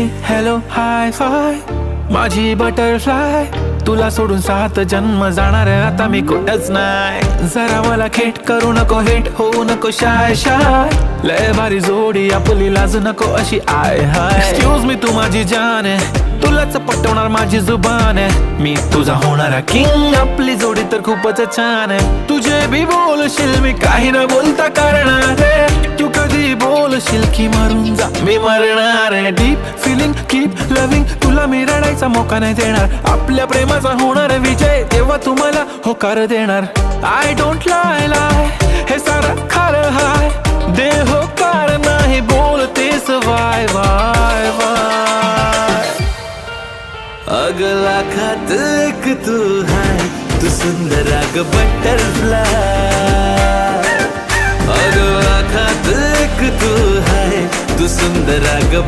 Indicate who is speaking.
Speaker 1: हे hello hi five माझी butterfly, तुला सोडून 7 जन्म जाणार आता मी कुठंच नाही. जरा मला खेट करू नको, हेट होऊ नको शाय शाय, लय भारी जोडी आपली लाज नको अशी आय हाय. एक्सक्यूज मी तू माझी जान आहे, तुलाच पटवणार माझी जुबान आहे, मी तुझा होणारा किंग, आपली जोडी तर खूपच छान आहे. तुझे भी बोलशील मी काही न बोलता करणार आहे, तू कधी बोलशील की मरून जा मी मरणार आहे. डीप फिलिंग कीप लविंग, तुला मी रडायचा मोका नाही देणार, आपल्या प्रेमाचा होणार विजय तेव्हा तुम्हाला होकार देणार. आय डोंट लाय लाय हे सारं खरं हाय, दे होकार नाही बोलतेस वाय वाय वाय. अगला खात एक तू है, तू सुंदर अग बटरफ्लाय, अगला खात एक तू है, तू सुंदर अग